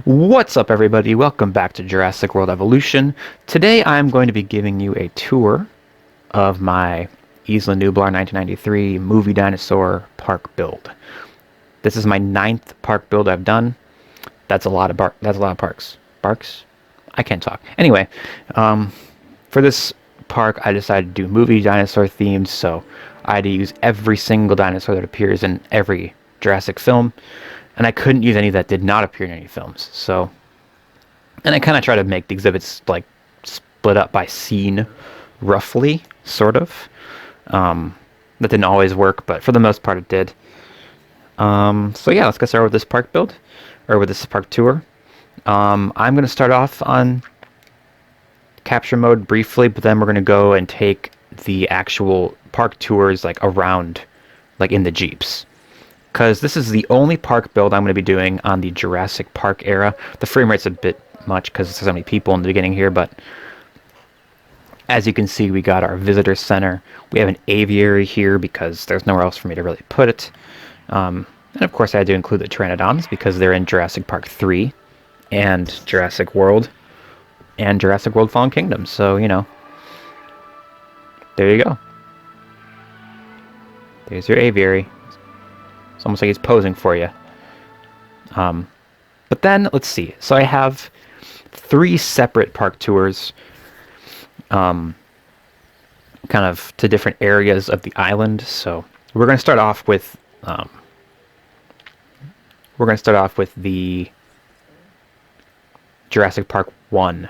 What's up, everybody? Welcome back to Jurassic World Evolution. Today I'm going to be giving you a tour of my Isla Nublar 1993 movie dinosaur park build. This is my 9th park build I've done. That's a lot of parks. Barks? I can't talk. Anyway, for this park I decided to do movie dinosaur themed, so I had to use every single dinosaur that appears in every Jurassic film. And I couldn't use any that did not appear in any films. So, and I kind of try to make the exhibits like split up by scene, roughly, sort of. That didn't always work, but for the most part it did. So yeah, let's get started with this park build, or with this park tour. I'm going to start off on capture mode briefly, but then we're going to go and take the actual park tours like around, like in the Jeeps. Because this is the only park build I'm going to be doing on the Jurassic Park era. The frame rate's a bit much because there's so many people in the beginning here, but as you can see, we got our visitor center. We have an aviary here because there's nowhere else for me to really put it. And of course I had to include the Pteranodons because they're in Jurassic Park 3 and Jurassic World and Jurassic World Fallen Kingdom. So, you know, there you go. There's your aviary. It's almost like he's posing for you. But then, let's see. So I have 3 separate park tours, kind of to different areas of the island. So we're going to start off with the Jurassic Park 1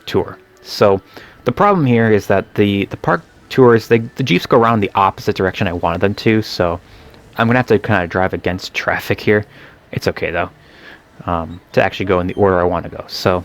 tour. So the problem here is that the park tours, the Jeeps go around the opposite direction I wanted them to, so I'm gonna have to kind of drive against traffic here. It's okay though, to actually go in the order I want to go. So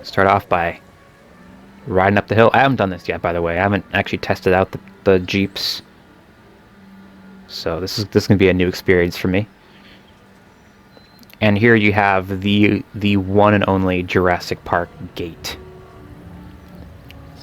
start off by riding up the hill. I haven't done this yet, by the way. I haven't actually tested out the Jeeps, so this is gonna be a new experience for me. And here you have the one and only Jurassic Park gate.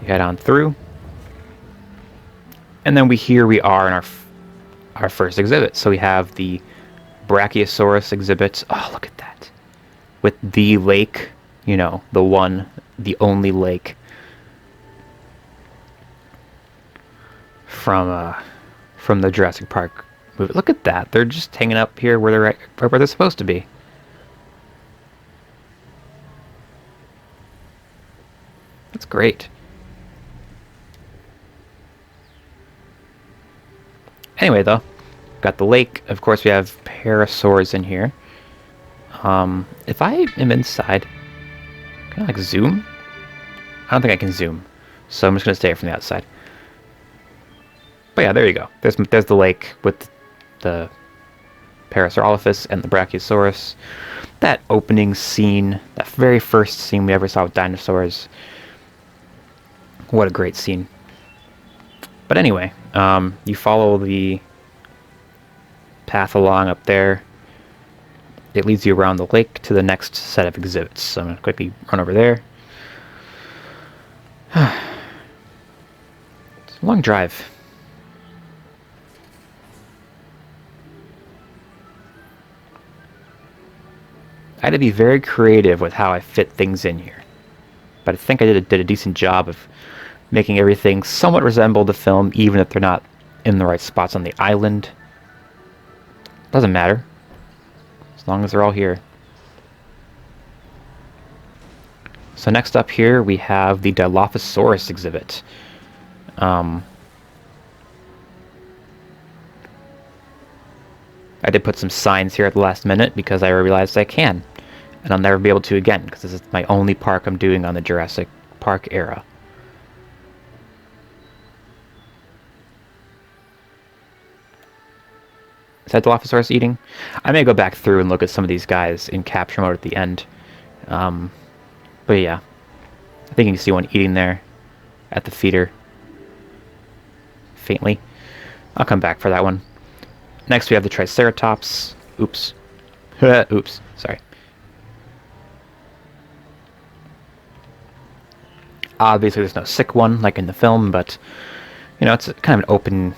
Head on through, and then here we are in our first exhibit. So we have the Brachiosaurus Exhibit. Oh, look at that, with the lake, you know, the only lake from the Jurassic Park movie. Look at that, they're just hanging up here where they're right where they're supposed to be. That's great. Anyway, though, got the lake. Of course, we have Parasaurs in here. If I am inside, can I like zoom? I don't think I can zoom, so I'm just gonna stay from the outside. But yeah, there you go. There's the lake with the Parasaurolophus and the Brachiosaurus. That opening scene, that very first scene we ever saw with dinosaurs. What a great scene. But anyway, you follow the path along up there. It leads you around the lake to the next set of exhibits. So I'm going to quickly run over there. It's a long drive. I had to be very creative with how I fit things in here. But I think I did a decent job of making everything somewhat resemble the film, even if they're not in the right spots on the island. Doesn't matter, as long as they're all here. So next up here we have the Dilophosaurus Exhibit. I did put some signs here at the last minute because I realized I can, and I'll never be able to again because this is my only park I'm doing on the Jurassic Park era. Is that Dilophosaurus eating? I may go back through and look at some of these guys in capture mode at the end. But yeah, I think you can see one eating there at the feeder. Faintly. I'll come back for that one. Next we have the Triceratops. Oops. Oops, sorry. Obviously there's no sick one like in the film, but you know, it's kind of an open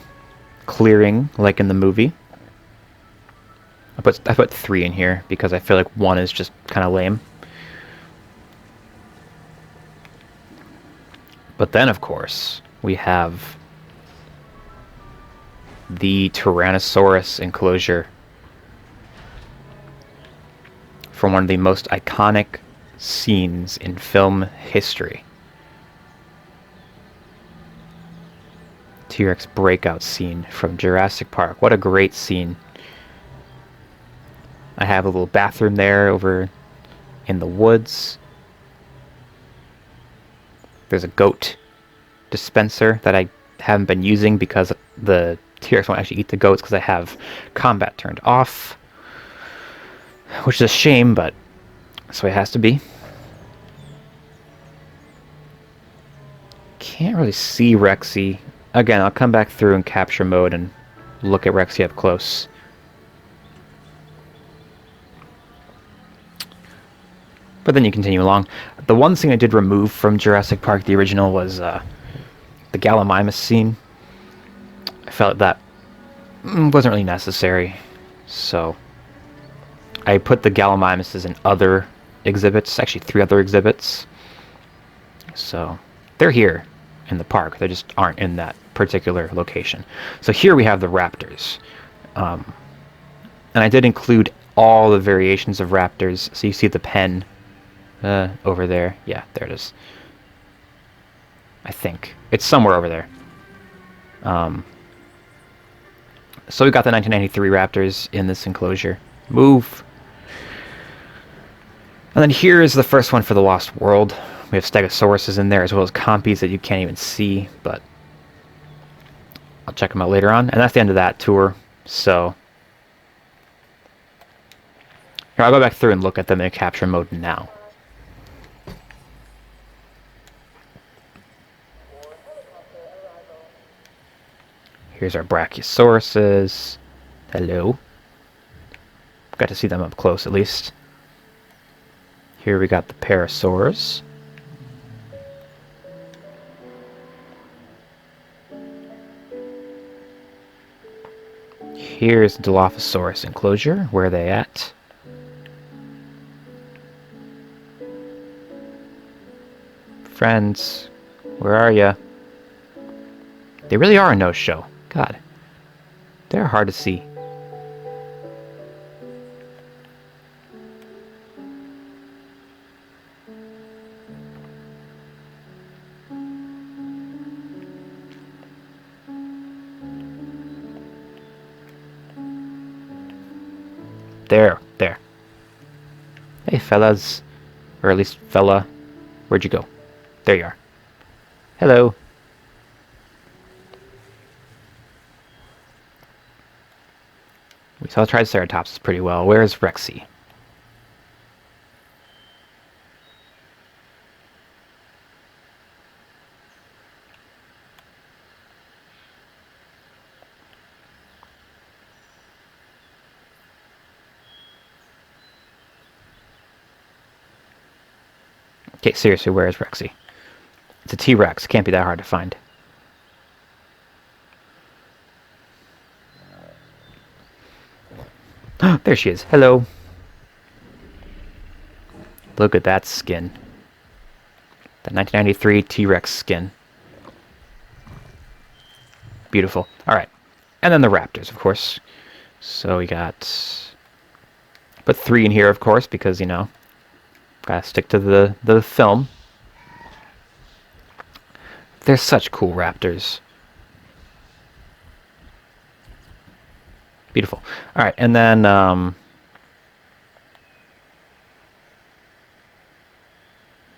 clearing like in the movie. I put 3 in here because I feel like 1 is just kind of lame. But then, of course, we have the Tyrannosaurus Enclosure from one of the most iconic scenes in film history. T-Rex breakout scene from Jurassic Park. What a great scene. I have a little bathroom there over in the woods. There's a goat dispenser that I haven't been using because the T-Rex won't actually eat the goats because I have combat turned off. Which is a shame, but that's the way it has to be. Can't really see Rexy. Again, I'll come back through in capture mode and look at Rexy up close. But then you continue along. The one thing I did remove from Jurassic Park, the original, was the Gallimimus scene. I felt that wasn't really necessary, so I put the Gallimimuses in other exhibits, actually 3 other exhibits. So they're here in the park, they just aren't in that particular location. So here we have the Raptors. And I did include all the variations of Raptors, so you see the pen over there. Yeah, there it is. I think. It's somewhere over there. So we got the 1993 Raptors in this enclosure. Move! And then here is the first one for the Lost World. We have Stegosauruses in there, as well as compies that you can't even see, but I'll check them out later on. And that's the end of that tour. So here, I'll go back through and look at them in capture mode now. Here's our Brachiosauruses. Hello. Got to see them up close, at least. Here we got the Parasaurs. Here's the Dilophosaurus Enclosure. Where are they at? Friends, where are ya? They really are a no-show. God, they're hard to see. There. Hey, fellas. Or at least fella. Where'd you go? There you are. Hello. We saw Triceratops pretty well. Where's Rexy? Okay, seriously, where is Rexy? It's a T-Rex. Can't be that hard to find. There she is. Hello. Look at that skin. The 1993 T-Rex skin. Beautiful. Alright. And then the Raptors, of course. So we got... Put 3 in here, of course, because, you know, gotta stick to the film. They're such cool Raptors. Beautiful. Alright, and then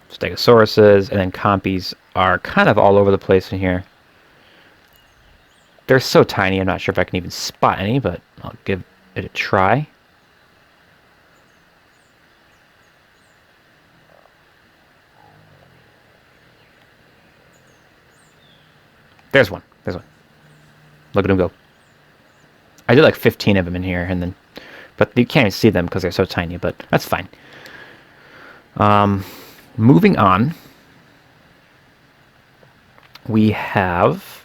Stegosauruses, and then compies are kind of all over the place in here. They're so tiny, I'm not sure if I can even spot any, but I'll give it a try. There's one. There's one. Look at him go. I did like 15 of them in here, and then, but you can't even see them because they're so tiny, but that's fine. Moving on, we have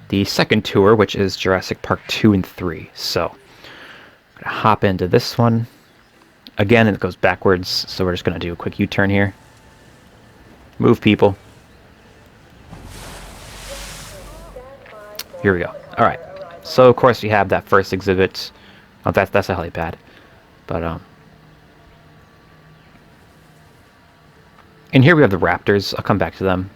the second tour, which is Jurassic Park 2 and 3. So, Gonna hop into this one. Again, it goes backwards, so we're just gonna do a quick U-turn here. Move, people. Here we go. Alright. So, of course, we have that first exhibit. Oh, that's a helipad. But, and here we have the Raptors. I'll come back to them.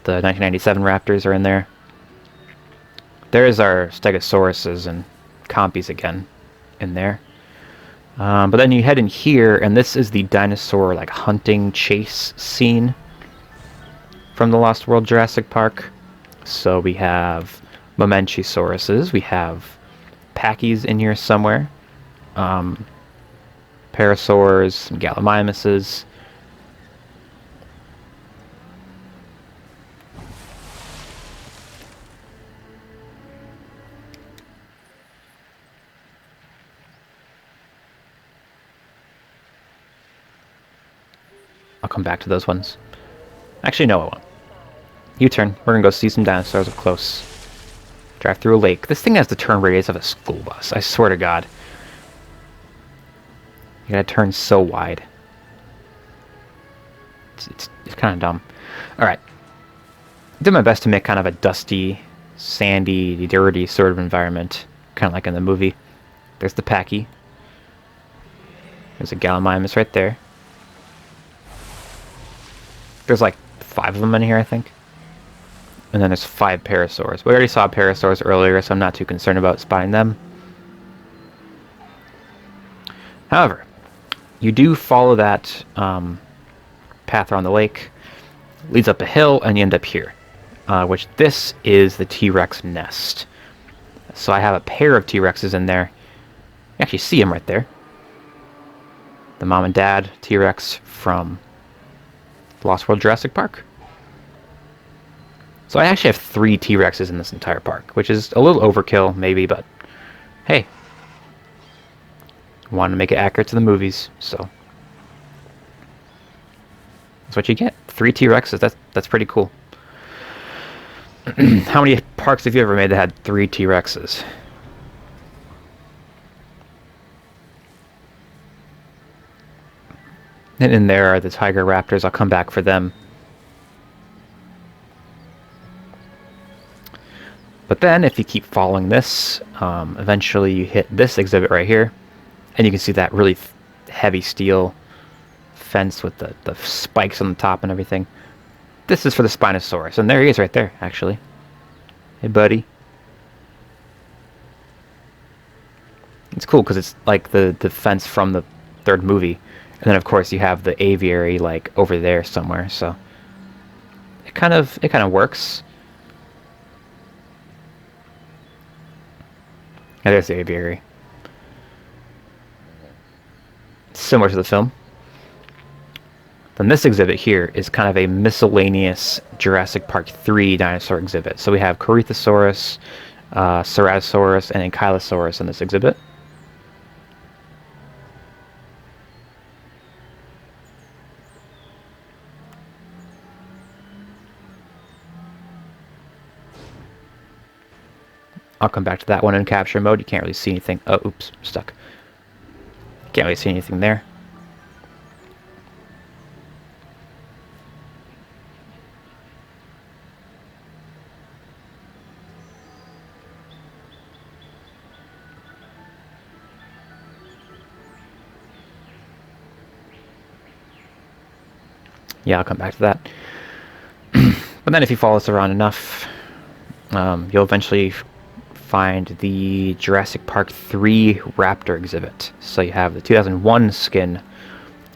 The 1997 Raptors are in there. There's our Stegosauruses and Compies again in there. But then you head in here, and this is the dinosaur like hunting chase scene from the Lost World Jurassic Park. So we have Mamenchusauruses, we have Pachy's in here somewhere, Parasaurs, Gallimimuses. I'll come back to those ones. Actually, no, I won't. U-turn. We're gonna go see some dinosaurs up close. Drive through a lake. This thing has the turn radius of a school bus. I swear to God. You gotta turn so wide. It's kind of dumb. Alright. Did my best to make kind of a dusty, sandy, dirty sort of environment. Kind of like in the movie. There's the Pachy. There's a Gallimimus right there. There's like 5 of them in here, I think. And then there's 5 Parasaurs. We already saw Parasaurs earlier, so I'm not too concerned about spotting them. However, you do follow that path around the lake. Leads up a hill, and you end up here. Which this is the T-Rex nest. So I have a pair of T-Rexes in there. You actually see them right there. The mom and dad T-Rex from Lost World Jurassic Park. So I actually have 3 T-Rexes in this entire park, which is a little overkill, maybe, but hey, wanted to make it accurate to the movies, so that's what you get. 3 T-Rexes. That's pretty cool. How many parks have you ever made that had 3 T-Rexes? And in there are the Tiger Raptors. I'll come back for them. But then, if you keep following this, eventually you hit this exhibit right here. And you can see that really heavy steel fence with the spikes on the top and everything. This is for the Spinosaurus. And there he is right there, actually. Hey, buddy. It's cool because it's like the fence from the 3rd movie. And then, of course, you have the aviary like over there somewhere. So it kind of works. And there's the aviary. Similar to the film. Then this exhibit here is kind of a miscellaneous Jurassic Park 3 dinosaur exhibit. So we have Corythosaurus, Ceratosaurus, and Ankylosaurus in this exhibit. I'll come back to that one in capture mode. You can't really see anything. Oh, oops, stuck. Can't really see anything there. Yeah, I'll come back to that. But then if you follow us around enough, you'll eventually find the Jurassic Park 3 Raptor exhibit. So you have the 2001 skin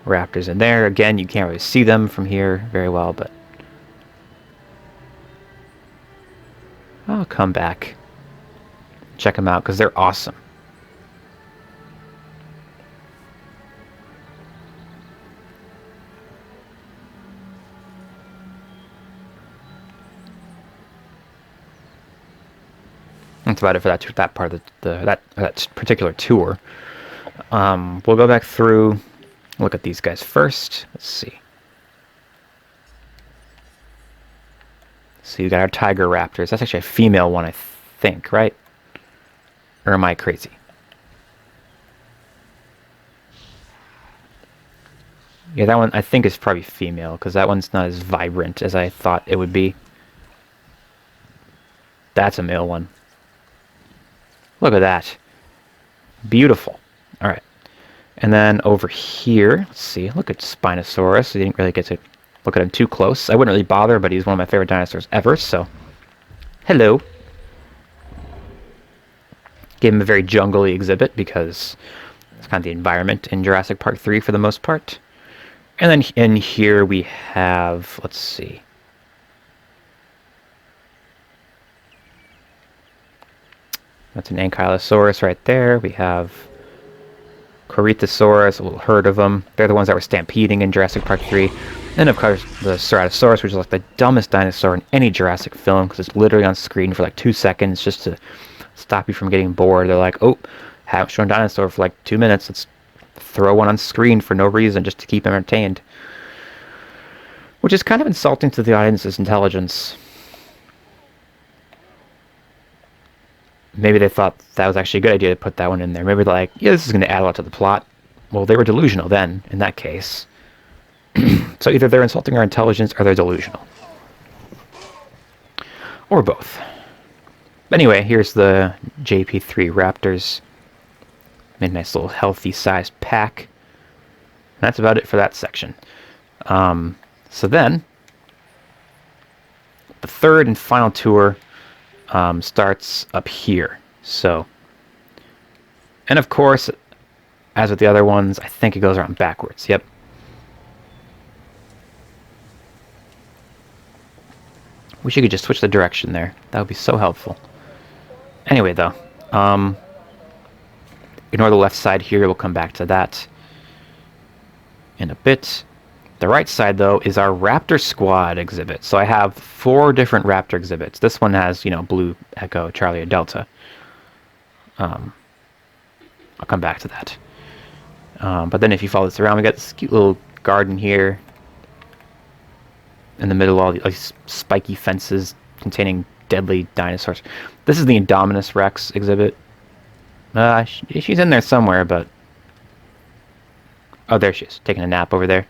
Raptors in there. Again, you can't really see them from here very well, but I'll come back. Check them out because they're awesome. That's about it for that part of that particular tour. We'll go back through, look at these guys first. Let's see. So you got our Tiger Raptors. That's actually a female one, I think, right? Or am I crazy? Yeah, that one I think is probably female, because that one's not as vibrant as I thought it would be. That's a male one. Look at that. Beautiful. Alright. And then over here, let's see, look at Spinosaurus. We didn't really get to look at him too close. I wouldn't really bother, but he's one of my favorite dinosaurs ever, so... Hello. Gave him a very jungly exhibit, because it's kind of the environment in Jurassic Park 3 for the most part. And then in here we have, let's see. That's an Ankylosaurus right there. We have Ceratops, a little herd of them. They're the ones that were stampeding in Jurassic Park 3. And of course, the Ceratosaurus, which is like the dumbest dinosaur in any Jurassic film, because it's literally on screen for like 2 seconds just to stop you from getting bored. They're like, oh, haven't shown dinosaur for like 2 minutes. Let's throw one on screen for no reason just to keep entertained. Which is kind of insulting to the audience's intelligence. Maybe they thought that was actually a good idea to put that one in there. Maybe they're like, yeah, this is going to add a lot to the plot. Well, they were delusional then, in that case. So either they're insulting our intelligence or they're delusional. Or both. Anyway, here's the Jp3 Raptors. Made a nice little healthy sized pack. And that's about it for that section. So then, the third and final tour starts up here. So, and of course, as with the other ones, I think it goes around backwards. Yep. Wish you could just switch the direction there. That would be so helpful. Anyway, though, ignore the left side here. We'll come back to that in a bit. The right side, though, is our Raptor Squad exhibit. So I have 4 different Raptor exhibits. This one has, you know, Blue, Echo, Charlie, or Delta. I'll come back to that. But then if you follow this around, we got this cute little garden here. In the middle, all these spiky fences containing deadly dinosaurs. This is the Indominus Rex exhibit. She's in there somewhere, but... Oh, there she is, taking a nap over there.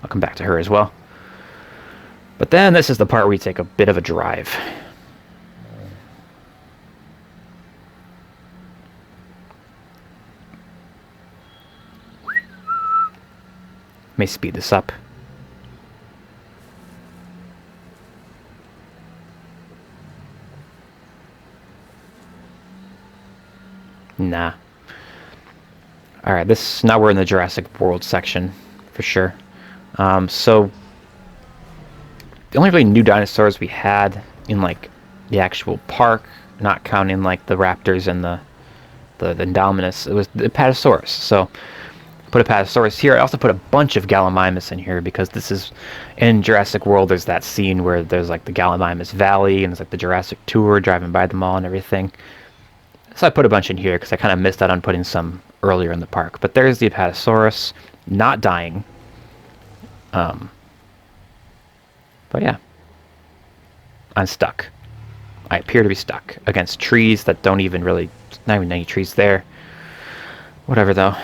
I'll come back to her as well. But then this is the part where we take a bit of a drive. May speed this up. Nah. Alright, now we're in the Jurassic World section, for sure. So, the only really new dinosaurs we had in, like, the actual park, not counting, like, the Raptors and the Indominus, it was the Parasaurs. So, put a Parasaurus here. I also put a bunch of Gallimimus in here, because this is, in Jurassic World, there's that scene where there's, like, the Gallimimus Valley, and there's, like, the Jurassic Tour driving by them all and everything. So I put a bunch in here, because I kind of missed out on putting some earlier in the park. But there's the Parasaurus, not dying. But yeah, I'm stuck. I appear to be stuck against trees that don't even really, not even any trees there. Whatever though.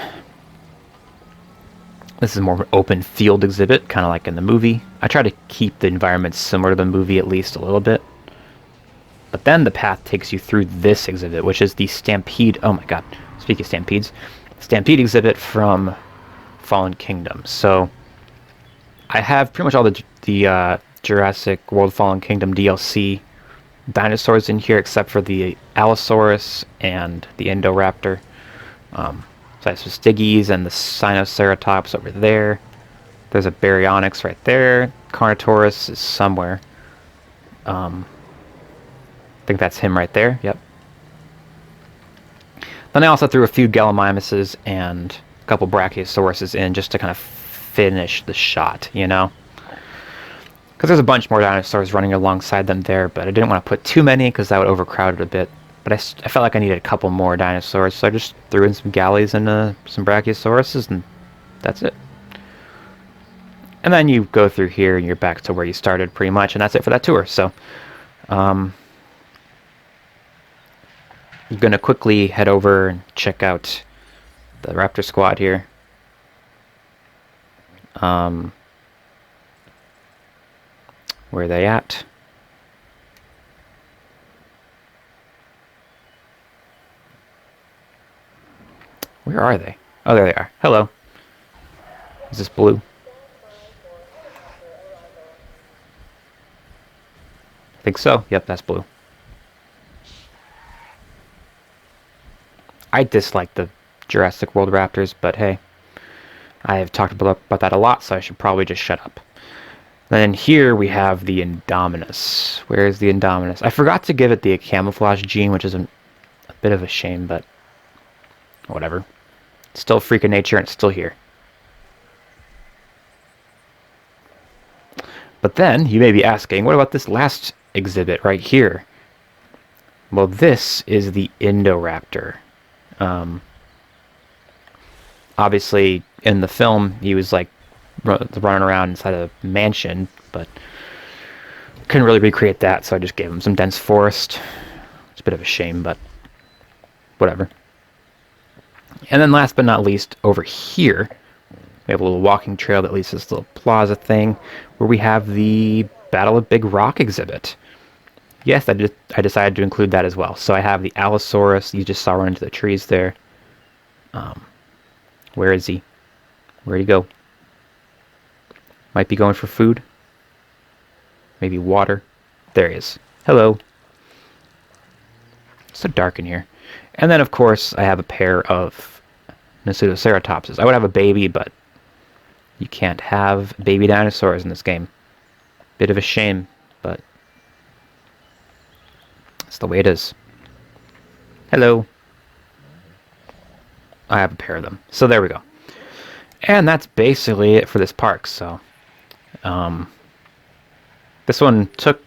This is more of an open field exhibit, kind of like in the movie. I try to keep the environment similar to the movie at least a little bit. But then the path takes you through this exhibit, which is the Stampede, oh my god, speaking of Stampedes, Stampede exhibit from Fallen Kingdom. So I have pretty much all the Jurassic World Fallen Kingdom DLC dinosaurs in here, except for the Allosaurus and the Indoraptor. So I have some Steggies and the Spinosaurus over there. There's a Baryonyx right there. Carnotaurus is somewhere. I think that's him right there. Yep. Then I also threw a few Gallimimuses and a couple Brachiosauruses in just to kind of finish the shot, you know? Because there's a bunch more dinosaurs running alongside them there, but I didn't want to put too many because that would overcrowd it a bit. But I felt like I needed a couple more dinosaurs, so I just threw in some Gallies and some Brachiosauruses, and that's it. And then you go through here and you're back to where you started pretty much, and that's it for that tour. So, I'm going to quickly head over and check out the Raptor Squad here. Where are they at? Where are they? Oh, there they are. Hello. Is this blue? I think so. Yep, that's blue. I dislike the Jurassic World Raptors, but hey, I have talked about that a lot, so I should probably just shut up. Then here we have the Indominus. Where is the Indominus? I forgot to give it the camouflage gene, which is a bit of a shame, but whatever. It's still a freak of nature, and it's still here. But then, you may be asking, what about this last exhibit right here? Well, this is the Indoraptor. Obviously, in the film, he was like running around inside a mansion, but couldn't really recreate that, so I just gave him some dense forest. It's a bit of a shame, but whatever. And then last but not least, over here, we have a little walking trail that leads to this little plaza thing, where we have the Battle of Big Rock exhibit. Yes, I decided to include that as well. So I have the Allosaurus. You just saw run into the trees there. Where is he? Where'd he go? Might be going for food. Maybe water. There he is. Hello. It's so dark in here. And then, of course, I have a pair of Triceratopses. I would have a baby, but you can't have baby dinosaurs in this game. Bit of a shame, but it's the way it is. Hello. I have a pair of them. So there we go. And that's basically it for this park. So this one took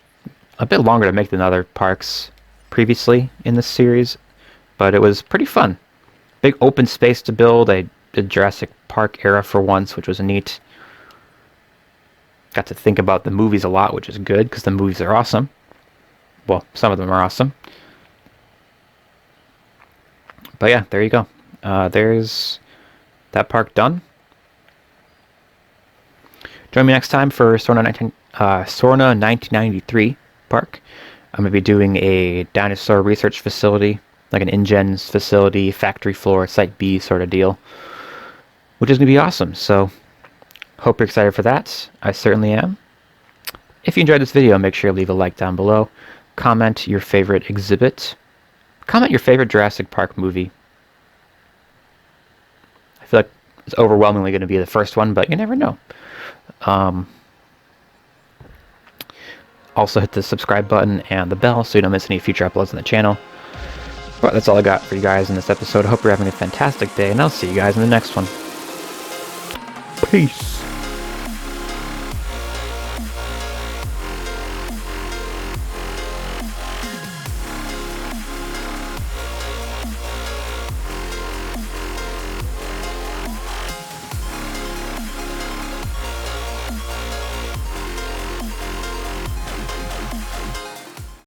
a bit longer to make than other parks previously in this series, but it was pretty fun. Big open space to build. I did Jurassic Park era for once, which was neat. Got to think about the movies a lot, which is good, because the movies are awesome. Well, some of them are awesome. But yeah, there you go. There's that park done. Join me next time for Sorna 1993 park. I'm going to be doing a dinosaur research facility, like an InGen facility, factory floor, Site B sort of deal, which is going to be awesome. So, hope you're excited for that. I certainly am. If you enjoyed this video, make sure to leave a like down below. Comment your favorite exhibit. Comment your favorite Jurassic Park movie. I feel like it's overwhelmingly going to be the first one, but you never know. Also hit the subscribe button and the bell so you don't miss any future uploads on the channel. But that's all I got for you guys in this episode. I hope you're having a fantastic day, and I'll see you guys in the next one. Peace.